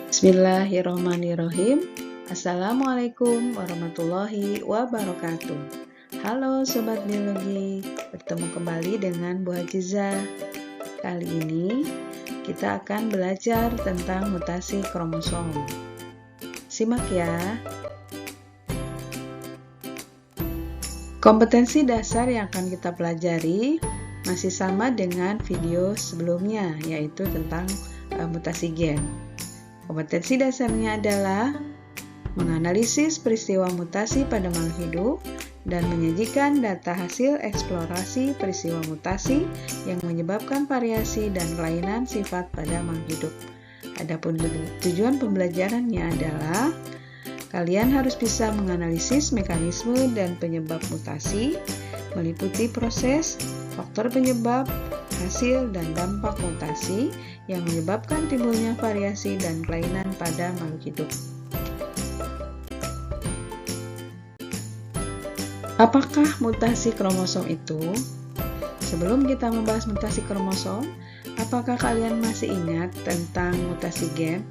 Bismillahirrahmanirrahim. Assalamualaikum warahmatullahi wabarakatuh. Halo Sobat Biologi, bertemu kembali dengan Bu Hajizah. Kali ini kita akan belajar tentang mutasi kromosom. Simak ya. Kompetensi dasar yang akan kita pelajari masih sama dengan video sebelumnya, yaitu tentang mutasi gen. Kompetensi dasarnya adalah menganalisis peristiwa mutasi pada makhluk hidup dan menyajikan data hasil eksplorasi peristiwa mutasi yang menyebabkan variasi dan kelainan sifat pada makhluk hidup. Adapun tujuan pembelajarannya adalah kalian harus bisa menganalisis mekanisme dan penyebab mutasi, meliputi proses, faktor penyebab, hasil, dan dampak mutasi yang menyebabkan timbulnya variasi dan kelainan pada makhluk hidup. Apakah mutasi kromosom itu? Sebelum kita membahas mutasi kromosom, apakah kalian masih ingat tentang mutasi gen?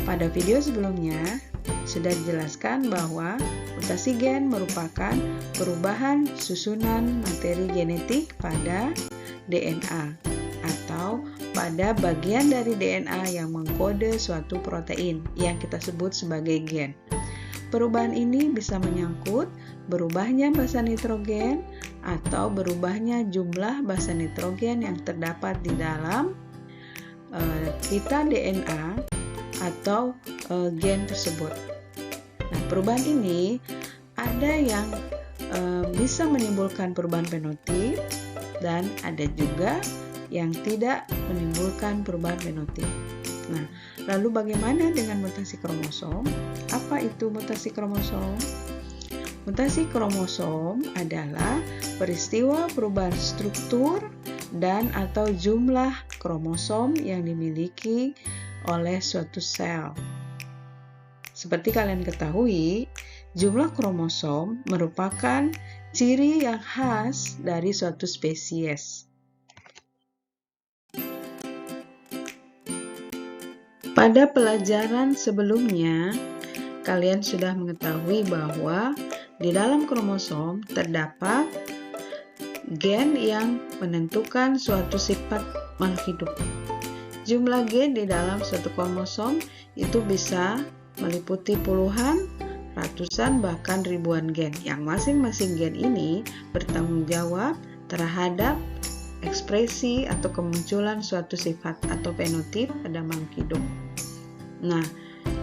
Pada video sebelumnya, sudah dijelaskan bahwa mutasi gen merupakan perubahan susunan materi genetik pada DNA atau pada bagian dari DNA yang mengkode suatu protein yang kita sebut sebagai gen. Perubahan ini bisa menyangkut berubahnya basa nitrogen atau berubahnya jumlah basa nitrogen yang terdapat di dalam pita DNA atau gen tersebut. Nah, perubahan ini ada yang bisa menimbulkan perubahan fenotip dan ada juga yang tidak menimbulkan perubahan fenotip. Nah, lalu bagaimana dengan mutasi kromosom? Apa itu mutasi kromosom? Mutasi kromosom adalah peristiwa perubahan struktur dan atau jumlah kromosom yang dimiliki oleh suatu sel. Seperti kalian ketahui, jumlah kromosom merupakan ciri yang khas dari suatu spesies. Pada pelajaran sebelumnya, kalian sudah mengetahui bahwa di dalam kromosom terdapat gen yang menentukan suatu sifat makhluk hidup. Jumlah gen di dalam suatu kromosom itu bisa meliputi puluhan, ratusan, bahkan ribuan gen, yang masing-masing gen ini bertanggung jawab terhadap ekspresi atau kemunculan suatu sifat atau fenotip pada makhluk hidup. Nah,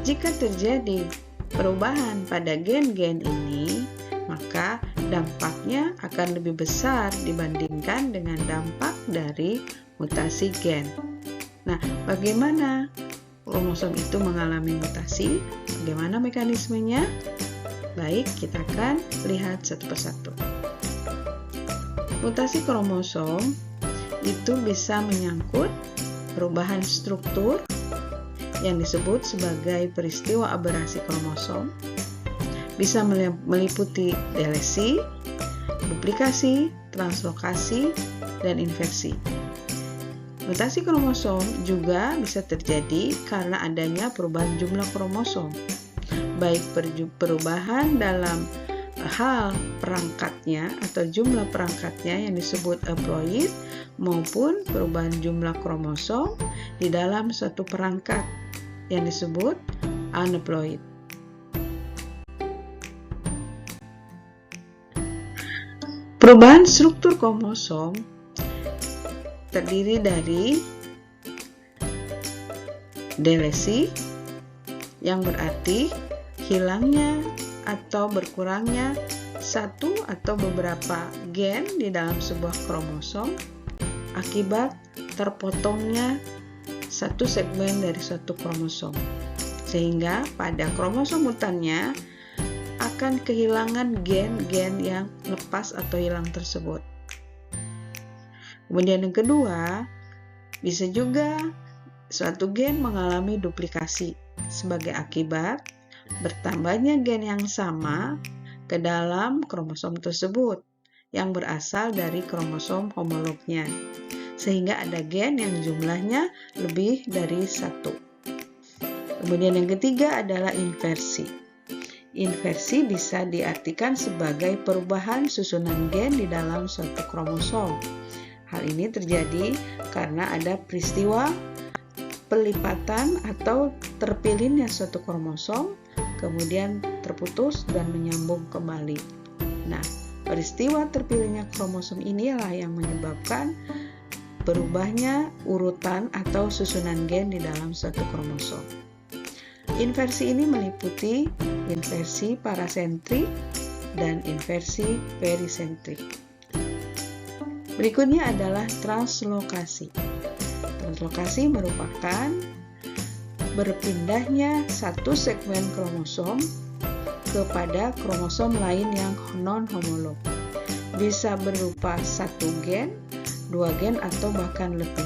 jika terjadi perubahan pada gen-gen ini, maka dampaknya akan lebih besar dibandingkan dengan dampak dari mutasi gen. Nah, bagaimana kromosom itu mengalami mutasi? Bagaimana mekanismenya? Baik, kita akan lihat satu persatu. Mutasi kromosom itu bisa menyangkut perubahan struktur yang disebut sebagai peristiwa aberasi kromosom, bisa meliputi delesi, duplikasi, translokasi, dan inversi. Mutasi kromosom juga bisa terjadi karena adanya perubahan jumlah kromosom, baik perubahan dalam hal perangkatnya atau jumlah perangkatnya yang disebut haploid, maupun perubahan jumlah kromosom di dalam suatu perangkat yang disebut aneuploid. Perubahan struktur kromosom terdiri dari delesi, yang berarti hilangnya atau berkurangnya satu atau beberapa gen di dalam sebuah kromosom akibat terpotongnya satu segmen dari suatu kromosom, sehingga pada kromosom mutannya akan kehilangan gen-gen yang lepas atau hilang tersebut. Kemudian yang kedua, bisa juga suatu gen mengalami duplikasi sebagai akibat bertambahnya gen yang sama ke dalam kromosom tersebut yang berasal dari kromosom homolognya, sehingga ada gen yang jumlahnya lebih dari satu. Kemudian yang ketiga adalah inversi. Inversi bisa diartikan sebagai perubahan susunan gen di dalam suatu kromosom. Hal ini terjadi karena ada peristiwa pelipatan atau terpilihnya suatu kromosom, kemudian terputus dan menyambung kembali. Nah, peristiwa terpilihnya kromosom inilah yang menyebabkan berubahnya urutan atau susunan gen di dalam suatu kromosom. Inversi ini meliputi inversi parasentrik dan inversi perisentrik. Berikutnya adalah translokasi. Translokasi merupakan berpindahnya satu segmen kromosom kepada kromosom lain yang non-homolog. Bisa berupa satu gen, dua gen, atau bahkan lebih.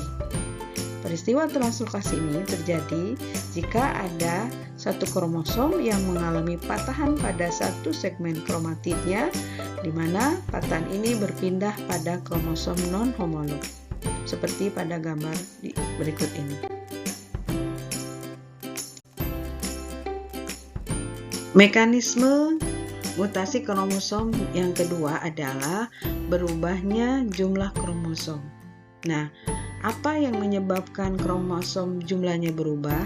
Peristiwa translokasi ini terjadi jika ada satu kromosom yang mengalami patahan pada satu segmen kromatidnya, di mana patahan ini berpindah pada kromosom non-homolog, seperti pada gambar berikut ini. Mekanisme mutasi kromosom yang kedua adalah berubahnya jumlah kromosom. Nah, apa yang menyebabkan kromosom jumlahnya berubah?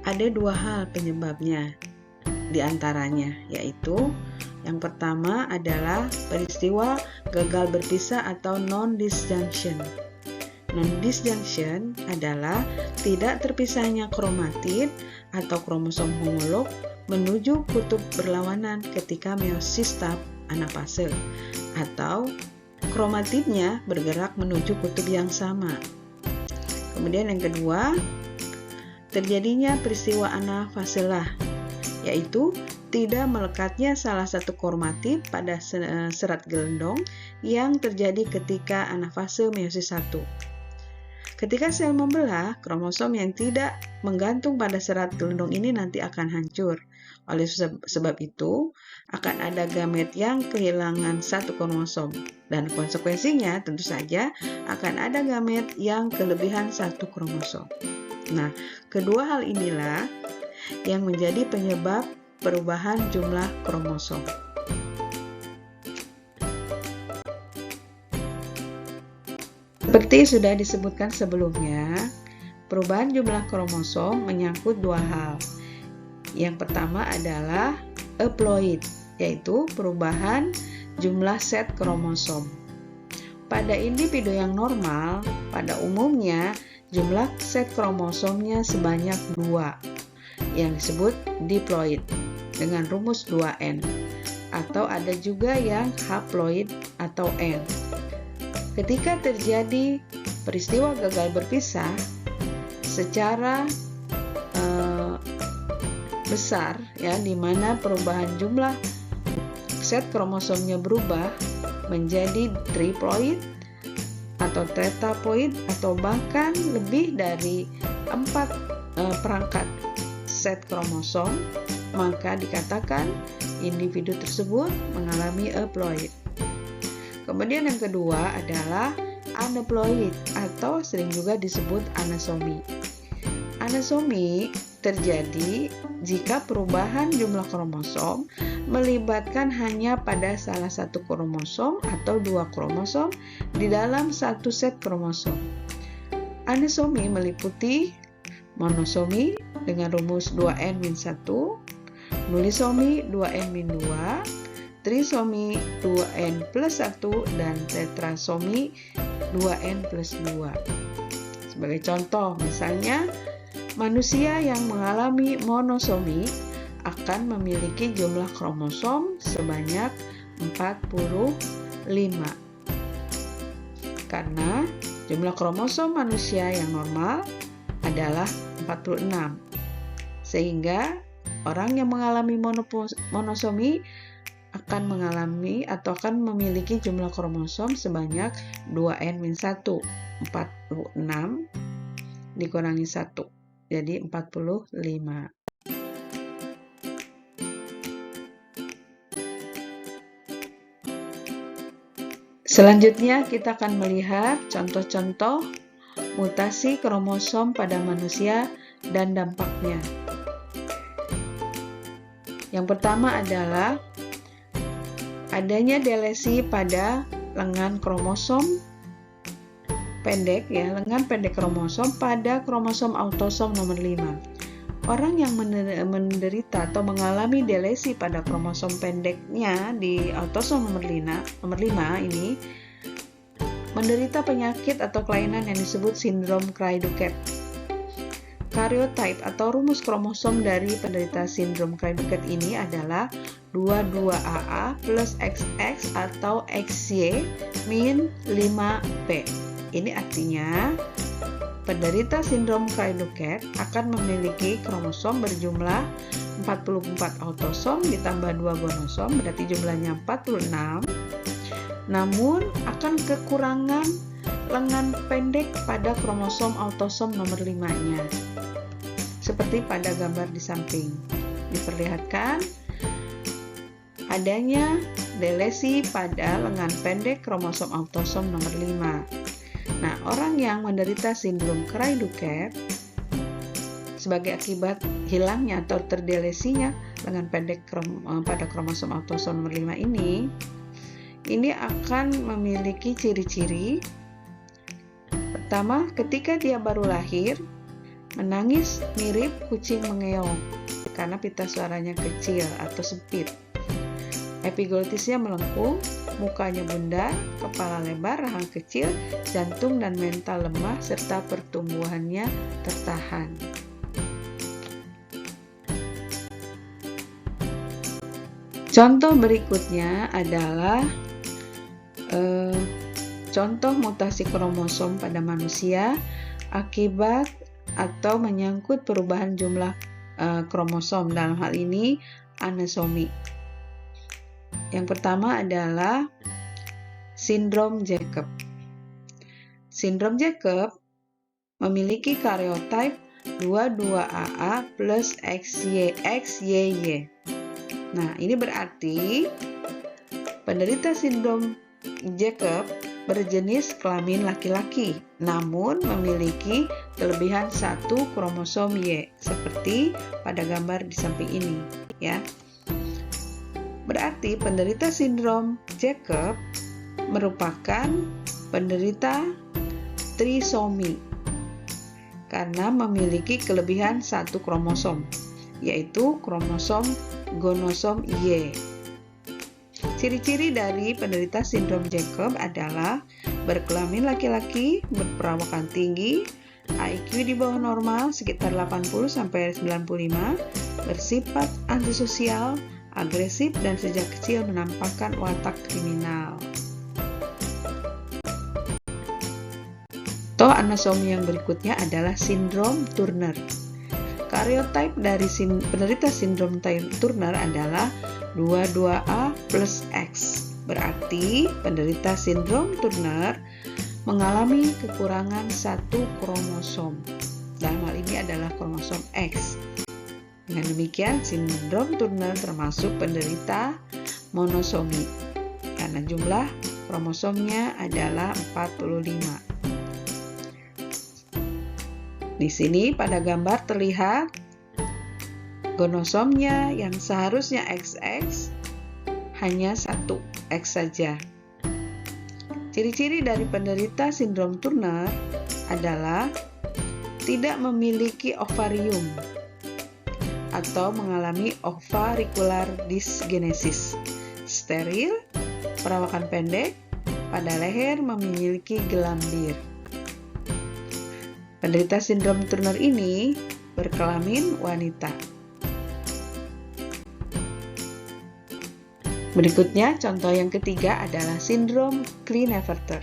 Ada dua hal penyebabnya di antaranya, yaitu yang pertama adalah peristiwa gagal berpisah atau non-disjunction. Non-disjunction adalah tidak terpisahnya kromatid atau kromosom homolog menuju kutub berlawanan ketika meiosis tahap anafase, atau kromatidnya bergerak menuju kutub yang sama. Kemudian yang kedua, terjadinya peristiwa anafaselah, yaitu tidak melekatnya salah satu kromatid pada serat gelendong yang terjadi ketika anafase meiosis 1. Ketika sel membelah, kromosom yang tidak menggantung pada serat gelendong ini nanti akan hancur. Oleh sebab itu, akan ada gamet yang kehilangan satu kromosom, dan konsekuensinya tentu saja akan ada gamet yang kelebihan satu kromosom. Nah, kedua hal inilah yang menjadi penyebab perubahan jumlah kromosom. Seperti sudah disebutkan sebelumnya, perubahan jumlah kromosom menyangkut dua hal. Yang pertama adalah haploid, yaitu perubahan jumlah set kromosom. Pada individu yang normal, pada umumnya jumlah set kromosomnya sebanyak 2, yang disebut diploid dengan rumus 2N, atau ada juga yang haploid atau N. Ketika terjadi peristiwa gagal berpisah secara besar, ya, di mana perubahan jumlah set kromosomnya berubah menjadi triploid atau tetraploid atau bahkan lebih dari 4 perangkat set kromosom, maka dikatakan individu tersebut mengalami haploid. Kemudian yang kedua adalah anaploid atau sering juga disebut anasomi. Anasomi terjadi jika perubahan jumlah kromosom melibatkan hanya pada salah satu kromosom atau 2 kromosom di dalam satu set kromosom. Anasomi meliputi monosomi dengan rumus 2N-1, nulisomi 2N-2, trisomi 2N+1, dan tetrasomi 2N+2. Sebagai contoh, misalnya manusia yang mengalami monosomi akan memiliki jumlah kromosom sebanyak 45. Karena jumlah kromosom manusia yang normal adalah 46. Sehingga orang yang mengalami monosomi akan mengalami atau akan memiliki jumlah kromosom sebanyak 2N-1, 46 dikurangi 1. Jadi 45. Selanjutnya kita akan melihat contoh-contoh mutasi kromosom pada manusia dan dampaknya. Yang pertama adalah adanya delesi pada lengan kromosom pendek, lengan pendek kromosom pada kromosom autosom nomor 5. Orang yang menderita atau mengalami delesi pada kromosom pendeknya di autosom nomor 5 ini menderita penyakit atau kelainan yang disebut sindrom Cray-Duket. Karyotype atau rumus kromosom dari penderita sindrom Cray-Duket ini adalah 22AA plus XX atau XY min 5P. Ini artinya penderita sindrom Cray-Duket akan memiliki kromosom berjumlah 44 autosom ditambah 2 gonosom, berarti jumlahnya 46. Namun akan kekurangan lengan pendek pada kromosom autosom nomor 5-nya. Seperti pada gambar di samping. Diperlihatkan adanya delesi pada lengan pendek kromosom autosom nomor 5. Nah, orang yang menderita sindrom Cray-Duket sebagai akibat hilangnya atau terdelesinya lengan pendek pada kromosom autosom nomor 5 ini akan memiliki ciri-ciri. Pertama, ketika dia baru lahir, menangis mirip kucing mengeong karena pita suaranya kecil atau sempit. Epiglotisnya melengkung, mukanya bundar, kepala lebar, rahang kecil, jantung dan mental lemah, serta pertumbuhannya tertahan. Contoh berikutnya adalah contoh mutasi kromosom pada manusia akibat atau menyangkut perubahan jumlah kromosom, dalam hal ini anesomi. Yang pertama adalah sindrom Jacob. Sindrom Jacob memiliki karyotype 22AA plus XYY. Nah, ini berarti penderita sindrom Jacob berjenis kelamin laki-laki, namun memiliki kelebihan 1 kromosom Y, seperti pada gambar di samping ini, ya. Berarti penderita sindrom Jacob merupakan penderita trisomi karena memiliki kelebihan 1 kromosom, yaitu kromosom gonosom Y. Ciri-ciri dari penderita sindrom Jacob adalah berkelamin laki-laki, berperawakan tinggi, IQ di bawah normal sekitar 80-95, bersifat antisosial, agresif, dan sejak kecil menampakkan watak kriminal. Contoh anesomi yang berikutnya adalah sindrom Turner. Karyotype dari penderita sindrom Turner adalah 22A plus X. Berarti penderita sindrom Turner mengalami kekurangan 1 kromosom. Dalam hal ini adalah kromosom X. Dengan demikian, sindrom Turner termasuk penderita monosomi karena jumlah kromosomnya adalah 45. Di sini pada gambar terlihat gonosomnya yang seharusnya XX hanya 1 X saja. Ciri-ciri dari penderita sindrom Turner adalah tidak memiliki ovarium atau mengalami ovarikular dysgenesis, steril, perawakan pendek, pada leher memiliki gelambir. Penderita sindrom Turner ini berkelamin wanita. Berikutnya, contoh yang ketiga adalah sindrom Klinefelter.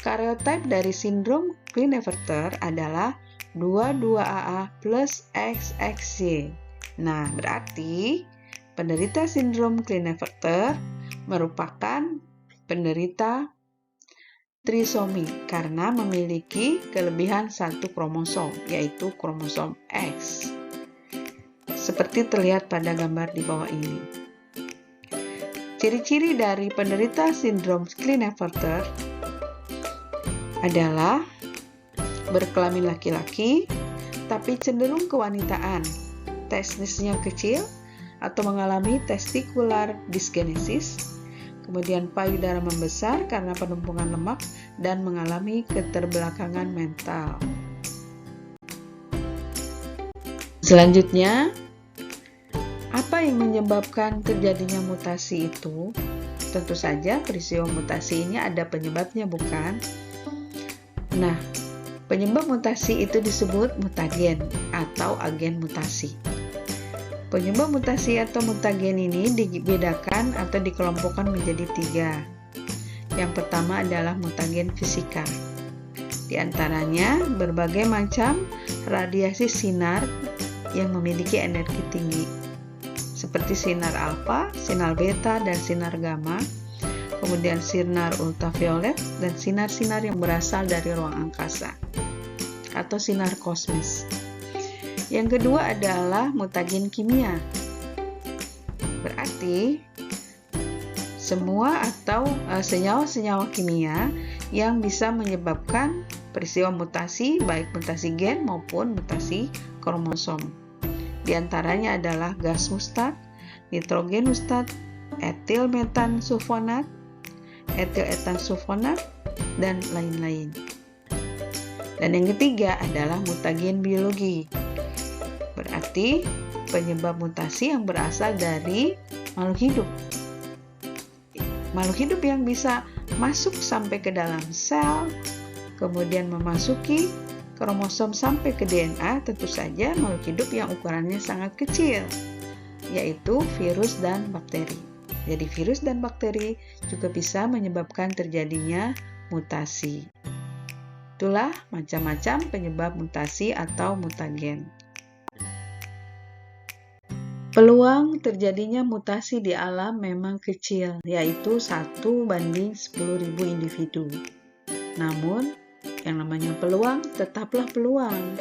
Karyotype dari sindrom Klinefelter adalah 22AA plus XXY. Nah, berarti penderita sindrom Klinefelter merupakan penderita trisomi karena memiliki kelebihan 1 kromosom, yaitu kromosom X. Seperti terlihat pada gambar di bawah ini. Ciri-ciri dari penderita sindrom Klinefelter adalah berkelamin laki-laki, tapi cenderung kewanitaan, testisnya kecil atau mengalami testicular dysgenesis, kemudian payudara membesar karena penumpukan lemak dan mengalami keterbelakangan mental. Selanjutnya, apa yang menyebabkan terjadinya mutasi itu? Tentu saja peristiwa mutasi ini ada penyebabnya, bukan? Nah, penyebab mutasi itu disebut mutagen atau agen mutasi. Penyebab mutasi atau mutagen ini dibedakan atau dikelompokkan menjadi 3. Yang pertama adalah mutagen fisika. Di antaranya berbagai macam radiasi sinar yang memiliki energi tinggi, seperti sinar alfa, sinar beta, dan sinar gamma, kemudian sinar ultraviolet, dan sinar-sinar yang berasal dari ruang angkasa, atau sinar kosmis. Yang kedua adalah mutagen kimia. Berarti, semua atau senyawa-senyawa kimia yang bisa menyebabkan peristiwa mutasi, baik mutasi gen maupun mutasi kromosom. Di antaranya adalah gas mustat, nitrogen mustat, etil metan sulfonat, etil etan sulfonat, dan lain-lain. Dan yang ketiga adalah mutagen biologi. Berarti penyebab mutasi yang berasal dari makhluk hidup. Makhluk hidup yang bisa masuk sampai ke dalam sel, kemudian memasuki kromosom sampai ke DNA, tentu saja makhluk hidup yang ukurannya sangat kecil, yaitu virus dan bakteri. Jadi virus dan bakteri juga bisa menyebabkan terjadinya mutasi. Itulah macam-macam penyebab mutasi atau mutagen. Peluang terjadinya mutasi di alam memang kecil, yaitu 1:10.000 individu. Namun, yang namanya peluang tetaplah peluang.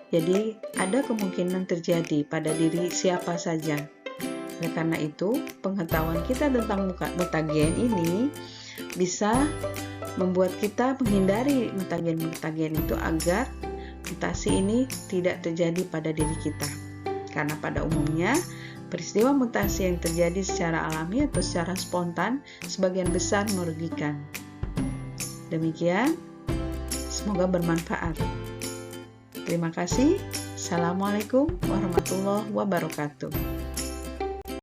Jadi, ada kemungkinan terjadi pada diri siapa saja. Oleh karena itu, pengetahuan kita tentang mutagen ini bisa membuat kita menghindari mutagen-mutagen itu agar mutasi ini tidak terjadi pada diri kita. Karena pada umumnya, peristiwa mutasi yang terjadi secara alami atau secara spontan sebagian besar merugikan. Demikian, semoga bermanfaat. Terima kasih. Assalamualaikum warahmatullahi wabarakatuh.